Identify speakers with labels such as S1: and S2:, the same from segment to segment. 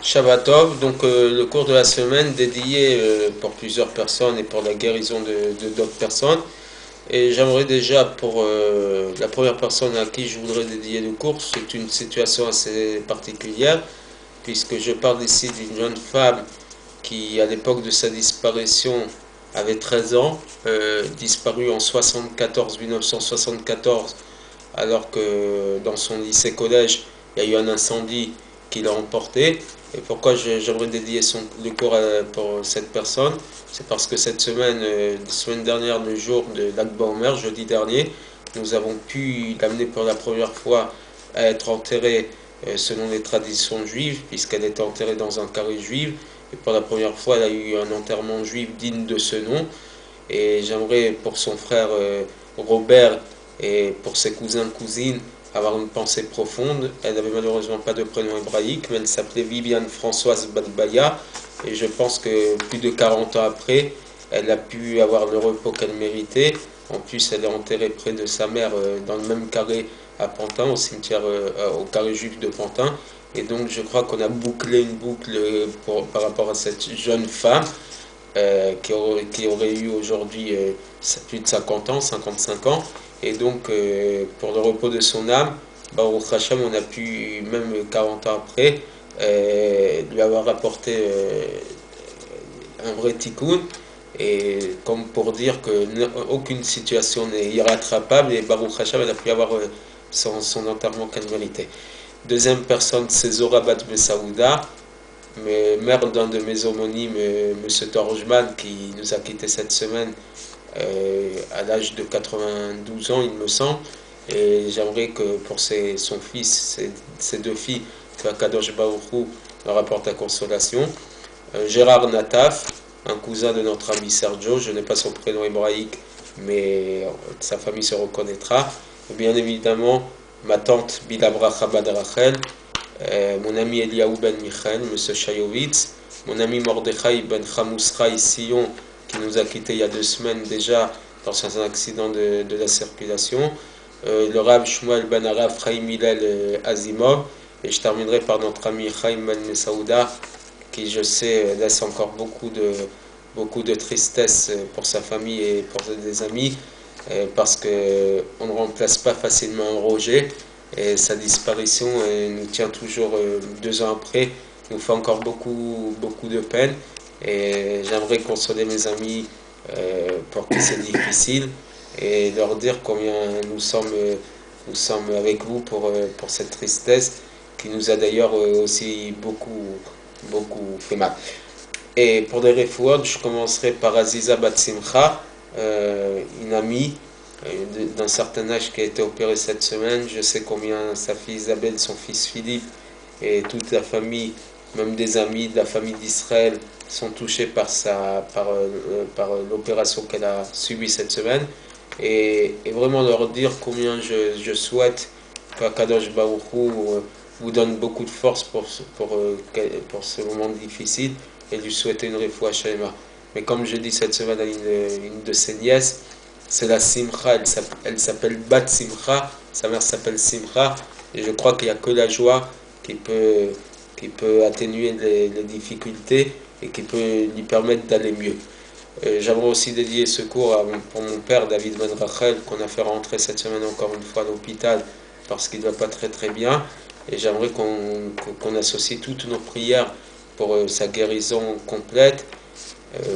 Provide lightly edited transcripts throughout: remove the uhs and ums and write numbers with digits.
S1: Shabbat Tov, donc le cours de la semaine dédié pour plusieurs personnes et pour la guérison de d'autres personnes. Et j'aimerais déjà pour la première personne à qui je voudrais dédier le cours, c'est une situation assez particulière, puisque je parle ici d'une jeune femme qui, à l'époque de sa disparition, avait 13 ans, disparue en 1974, alors que dans son lycée-collège, il y a eu un incendie qui l'a emporté. Et pourquoi j'aimerais dédier le cours pour cette personne? C'est parce que cette semaine, la semaine dernière, le jour de l'Akba Omer, jeudi dernier, nous avons pu l'amener pour la première fois à être enterrée selon les traditions juives, puisqu'elle était enterrée dans un carré juif. Et pour la première fois, elle a eu un enterrement juif digne de ce nom. Et j'aimerais pour son frère Robert et pour ses cousins cousines avoir une pensée profonde. Elle n'avait malheureusement pas de prénom hébraïque, mais elle s'appelait Viviane Françoise Badbaya. Et je pense que plus de 40 ans après, elle a pu avoir le repos qu'elle méritait. En plus, elle est enterrée près de sa mère dans le même carré à Pantin, au cimetière, au carré juif de Pantin. Et donc, je crois qu'on a bouclé une boucle par rapport à cette jeune femme qui aurait eu aujourd'hui plus de 50 ans, 55 ans. Et donc, pour le repos de son âme, Baruch Hashem, on a pu, même 40 ans après, lui avoir apporté un vrai tikkun. Et comme pour dire qu'aucune situation n'est irrattrapable, et Baruch Hashem, elle a pu avoir son enterrement qu'elle méritait. Deuxième personne, c'est Zora Bat Saouda, mère d'un de mes homonymes, M. Torjman, qui nous a quittés cette semaine à l'âge de 92 ans, il me semble. Et j'aimerais que pour son fils, ses deux filles, que Kadosh Baruch Hu leur apporte la consolation. Gérard Nataf, un cousin de notre ami Sergio, je n'ai pas son prénom hébraïque, mais sa famille se reconnaîtra. Et bien évidemment, ma tante Bilabra Chabad Rachel, mon ami Eliaou Ben Michael, M. Chayovitz, mon ami Mordechai Ben Chamousraï Sion, qui nous a quittés il y a 2 semaines déjà dans un accident de la circulation, le Rav Shmuel Ben Arav Chaim Hillel Azimov, et je terminerai par notre ami Chaim Ben Mesaouda, qui je sais laisse encore beaucoup de tristesse pour sa famille et pour des amis, parce qu'on ne remplace pas facilement un Roger. Et sa disparition nous tient toujours 2 ans après, nous fait encore beaucoup de peine. Et j'aimerais consoler mes amis pour qui c'est difficile et leur dire combien nous sommes avec vous pour cette tristesse qui nous a d'ailleurs aussi beaucoup fait mal. Et pour les refouads, je commencerai par Aziza Batsimcha, une amie d'un certain âge qui a été opéré cette semaine. Je sais combien sa fille Isabelle, son fils Philippe et toute la famille, même des amis de la famille d'Israël, sont touchés par l'opération qu'elle a subie cette semaine. Et vraiment leur dire combien je souhaite qu'Akadosh Baruch Hu vous donne beaucoup de force pour ce moment difficile et lui souhaiter une refoua shalema. Mais comme je dis cette semaine à une de ses nièces, c'est la Simcha, elle s'appelle Bat Simcha, sa mère s'appelle Simcha, et je crois qu'il n'y a que la joie qui peut atténuer les difficultés et qui peut lui permettre d'aller mieux. J'aimerais aussi dédier ce cours pour mon père David Ben Rachel, qu'on a fait rentrer cette semaine encore une fois à l'hôpital parce qu'il ne va pas très bien, et j'aimerais qu'on associe toutes nos prières pour sa guérison complète.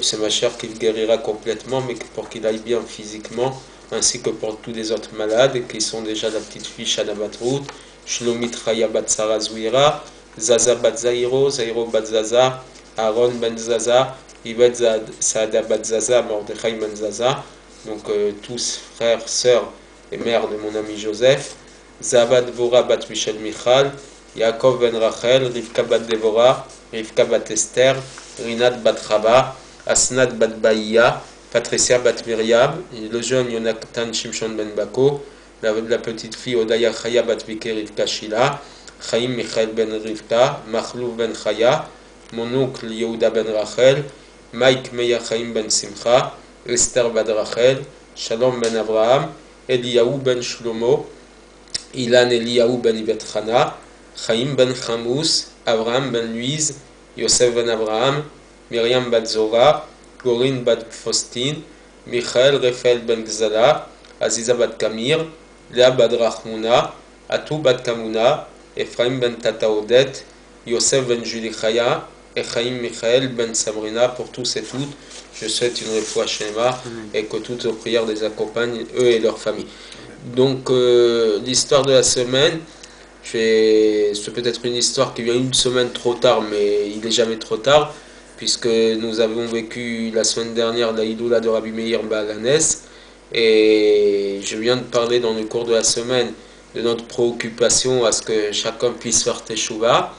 S1: C'est ma chère qui le guérira complètement, mais pour qu'il aille bien physiquement, ainsi que pour tous les autres malades, qui sont déjà la petite fille Shana Batrout, Shlomit Chaya Bat Sarah Zouira, Zaza Bat Zairo, Zairo Bat Zaza, Aaron Ben Zaza, Ibet Saada Bat Zaza, Mordechai Ben Zaza, donc tous frères, sœurs et mères de mon ami Joseph, Zaba Dvora Bat Michel Michal, Yaakov Ben Rachel, Rivka Bat Devora, Rivka Bat Esther, Rinat Bat Chaba, Asnat Bat Baïa, Patricia Bat Myriam, le jeune Yonatan Shimshon Ben Bako, la petite fille Odaya Chaya Bat Vike Rivka Shila, Chaim Michael Ben Rivka, Machlouf Ben Chaya, mon oncle Yehuda Ben Rachel, Mike Meya Chaim Ben Simcha, Esther Bat Rachel, Shalom Ben Abraham, Eliyahu Ben Shlomo, Ilan Eliyahu Ben Ibet Chana, Chaim Ben Chamous, Abraham ben Louise, Yosef ben Abraham, Myriam bat Zora, Gorin bat Faustine, Michael Raphaël ben Gzala, Aziza bat Kamir, Léa bat Rachmouna, Atou bat Kamuna, Ephraim ben Tataodet, Yosef ben Julichaya, Echaim Michael ben Sabrina. Pour tous et toutes, je souhaite une réfoua Shema et que toutes vos prières les accompagnent, eux et leurs familles. Donc, l'histoire de la semaine, c'est peut-être une histoire qui vient une semaine trop tard, mais il n'est jamais trop tard, puisque nous avons vécu la semaine dernière la Idoula de Rabbi Meir Baalanes, et je viens de parler dans le cours de la semaine de notre préoccupation à ce que chacun puisse faire Teshuvah.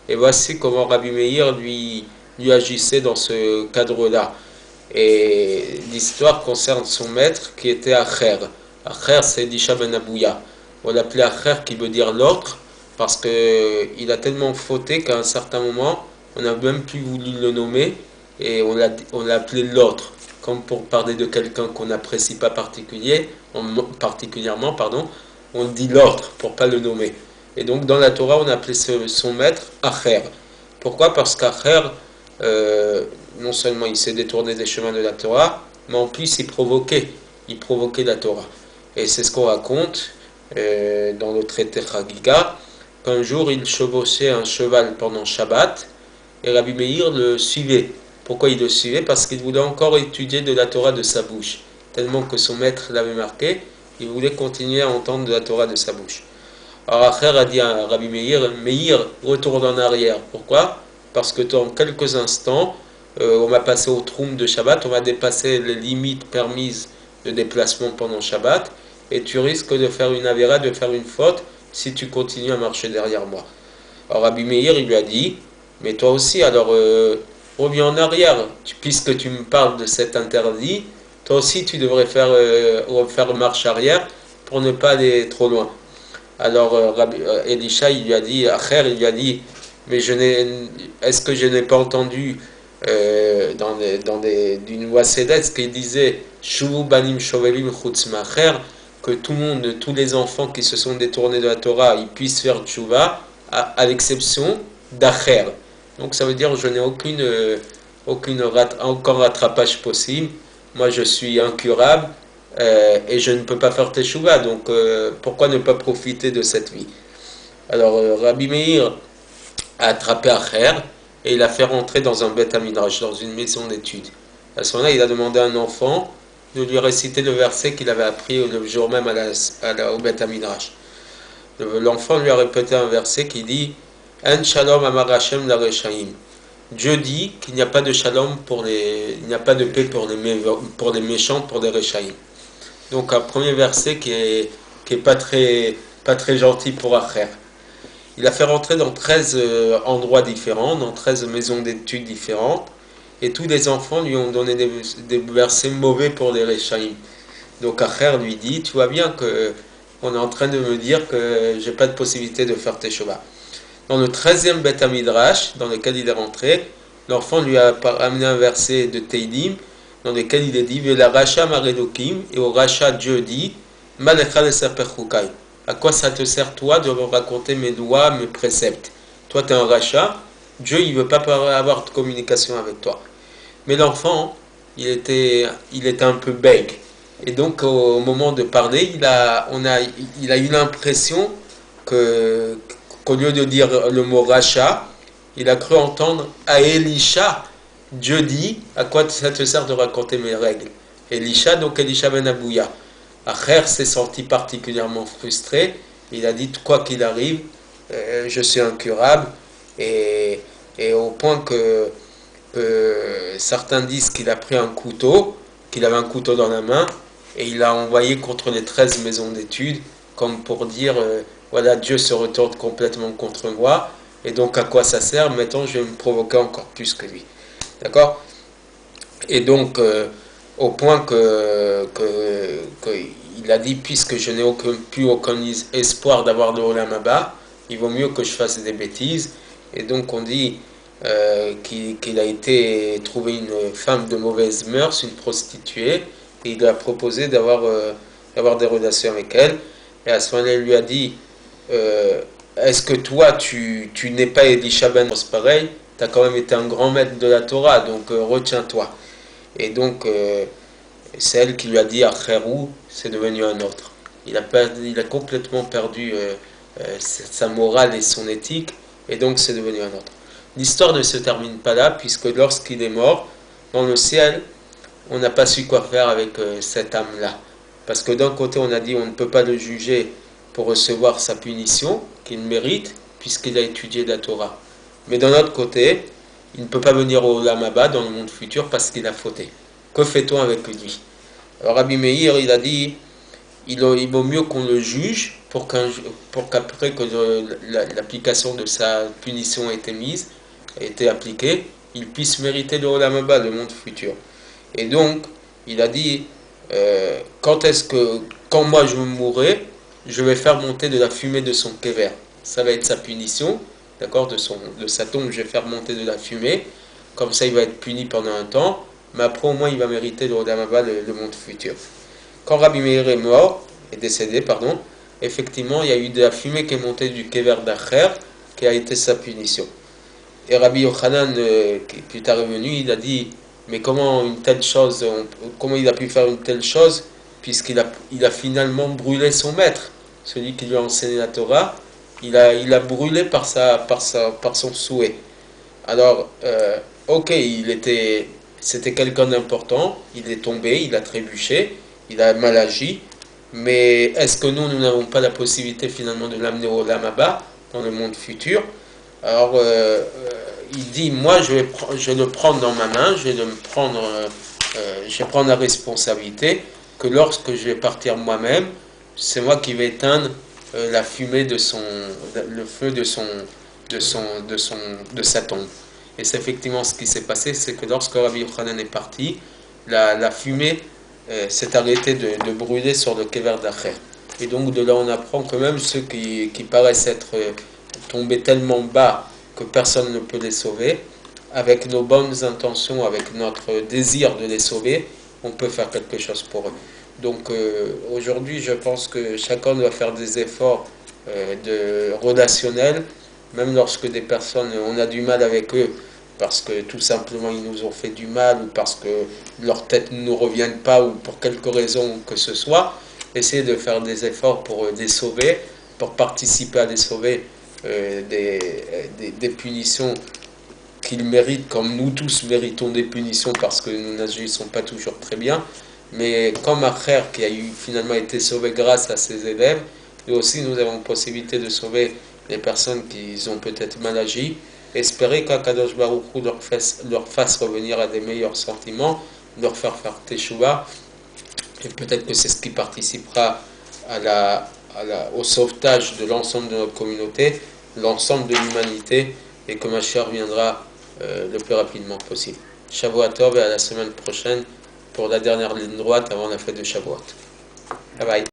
S1: Et voici comment Rabbi Meir lui agissait dans ce cadre-là. Et l'histoire concerne son maître qui était Acher. Acher, c'est Elisha ben Abouya. On l'appelait Acher qui veut dire l'autre, parce qu'il a tellement fauté qu'à un certain moment, on n'a même plus voulu le nommer et on l'a appelé l'autre. Comme pour parler de quelqu'un qu'on n'apprécie pas particulièrement, on dit l'autre pour ne pas le nommer. Et donc dans la Torah, on appelait son maître Acher. Pourquoi? Parce qu'Acher, non seulement il s'est détourné des chemins de la Torah, mais en plus il provoquait la Torah. Et c'est ce qu'on raconte dans le traité Chagiga, qu'un jour il chevauchait un cheval pendant Shabbat, et Rabbi Meir le suivait. Pourquoi il le suivait? Parce qu'il voulait encore étudier de la Torah de sa bouche. Tellement que son maître l'avait marqué, il voulait continuer à entendre de la Torah de sa bouche. Alors Acher a dit à Rabbi Meir, Meir, retourne en arrière. Pourquoi? Parce que dans quelques instants, on va passer au troum de Shabbat, on va dépasser les limites permises de déplacement pendant Shabbat, et tu risques de faire une avéra, de faire une faute, si tu continues à marcher derrière moi. Alors Rabbi Meir, il lui a dit, mais toi aussi, alors reviens en arrière, puisque tu me parles de cet interdit, toi aussi tu devrais faire marche arrière pour ne pas aller trop loin. Alors Elisha, il lui a dit, Acher, il lui a dit, mais est-ce que je n'ai pas entendu d'une voix céleste qui disait Shuvu banim shovelim chutz ma'acher, que tout le monde, tous les enfants qui se sont détournés de la Torah, ils puissent faire tchouva, à l'exception d'Acher. Donc ça veut dire que je n'ai aucun rattrapage possible. Moi je suis incurable et je ne peux pas faire teshuvah. Donc pourquoi ne pas profiter de cette vie? Alors Rabbi Meir a attrapé Acher et il l'a fait rentrer dans un Beth Midrash, dans une maison d'études. À ce moment-là, il a demandé à un enfant de lui réciter le verset qu'il avait appris le jour même au Beth Midrash. L'enfant lui a répété un verset qui dit En shalom amar Hashem la reshaim. Dieu dit qu'il n'y a pas de shalom il n'y a pas de paix pour les méchants, pour les reshaim. Donc un premier verset qui est pas très gentil pour Acher. Il a fait rentrer dans 13 endroits différents, dans 13 maisons d'études différentes, et tous les enfants lui ont donné des versets mauvais pour les Rechaïm. Donc Acher lui dit, tu vois bien qu'on est en train de me dire que j'ai pas de possibilité de faire Teshuvah. Dans le 13e Beth Midrash, dans lequel il est rentré, l'enfant lui a amené un verset de Teilim, dans lequel il est dit, Vela Racha Maredokim, et au Racha Dieu dit, Malecha Lesaper Chukai. À quoi ça te sert, toi, de me raconter mes lois, mes préceptes? Toi, tu es un rachat. Dieu, il ne veut pas avoir de communication avec toi. Mais l'enfant, il était un peu bègue. Et donc, au moment de parler, il a eu l'impression qu'au lieu de dire le mot rachat, il a cru entendre à Elisha. Dieu dit, à quoi ça te sert de raconter mes règles? Elisha, donc Elisha ben Abouya. Acher s'est senti particulièrement frustré. Il a dit, quoi qu'il arrive, je suis incurable. Et au point que certains disent qu'il a pris un couteau, qu'il avait un couteau dans la main, et il l'a envoyé contre les 13 maisons d'études, comme pour dire, voilà, Dieu se retourne complètement contre moi, et donc à quoi ça sert? Maintenant, je vais me provoquer encore plus que lui. D'accord? Et donc, au point il a dit, puisque je n'ai plus aucun espoir d'avoir le Olam Haba, il vaut mieux que je fasse des bêtises. Et donc on dit qu'il a été trouvé une femme de mauvaise mœurs, une prostituée, et il lui a proposé d'avoir des relations avec elle. Et à ce moment-là, il lui a dit, est-ce que toi, tu n'es pas Elisha ben pareil, tu as quand même été un grand maître de la Torah, donc retiens-toi. Et donc, c'est elle qui lui a dit, Acherou, c'est devenu un autre. Il a complètement perdu sa morale et son éthique, et donc c'est devenu un autre. L'histoire ne se termine pas là, puisque lorsqu'il est mort, dans le ciel, on n'a pas su quoi faire avec cette âme-là. Parce que d'un côté, on a dit on ne peut pas le juger pour recevoir sa punition qu'il mérite, puisqu'il a étudié la Torah. Mais d'un autre côté, il ne peut pas venir au Olam Haba, dans le monde futur, parce qu'il a fauté. Que fait-on avec lui? Alors Rabbi Meir, il a dit il vaut mieux qu'on le juge pour qu'après que l'application de sa punition ait été mise, ait été appliquée, il puisse mériter le Olam Haba, le monde futur. Et donc, il a dit, quand moi je mourrai, je vais faire monter de la fumée de son kever. Ça va être sa punition, d'accord, de sa tombe, je vais faire monter de la fumée. Comme ça, il va être puni pendant un temps, mais après, au moins, il va mériter le Olam Haba, le monde futur. Quand Rabbi Meir est décédé, pardon, effectivement, il y a eu de la fumée qui est montée du kever d'Acher, qui a été sa punition. Et Rabbi Yochanan, qui plus tard est venu, il a dit, mais comment une telle chose, comment il a pu faire une telle chose, puisqu'il a finalement brûlé son maître, celui qui lui a enseigné la Torah, il a brûlé par son souhait. Alors, ok, c'était quelqu'un d'important, il est tombé, il a trébuché, il a mal agi, mais est-ce que nous n'avons pas la possibilité finalement de l'amener au Olam Haba, dans le monde futur? Alors, il dit, moi, je vais le prendre dans ma main, je vais prendre la responsabilité que lorsque je vais partir moi-même, c'est moi qui vais éteindre la fumée le feu de sa tombe. Et c'est effectivement ce qui s'est passé, c'est que lorsque Rabbi Yochanan est parti, la fumée s'est arrêtée de brûler sur le kever d'Acher. Et donc de là on apprend que même ceux qui paraissent être tombés tellement bas que personne ne peut les sauver, avec nos bonnes intentions, avec notre désir de les sauver, on peut faire quelque chose pour eux. Donc aujourd'hui, je pense que chacun doit faire des efforts relationnels, même lorsque des personnes, on a du mal avec eux, parce que tout simplement ils nous ont fait du mal, ou parce que leur tête ne nous reviennent pas, ou pour quelque raison que ce soit, essayer de faire des efforts pour les sauver, pour participer à les sauver des punitions qu'ils méritent, comme nous tous méritons des punitions parce que nous n'agissons pas toujours très bien. Mais comme un frère qui a finalement été sauvé grâce à ses élèves, nous aussi nous avons possibilité de sauver les personnes qui ont peut-être mal agi. Espérer qu'Akadosh Baruch Hu leur fasse revenir à des meilleurs sentiments, leur faire teshuva, et peut-être que c'est ce qui participera au sauvetage de l'ensemble de notre communauté, l'ensemble de l'humanité, et que Mashiach viendra le plus rapidement possible. Shavuot Tov, et à la semaine prochaine pour la dernière ligne droite avant la fête de Shavuot. Bye bye.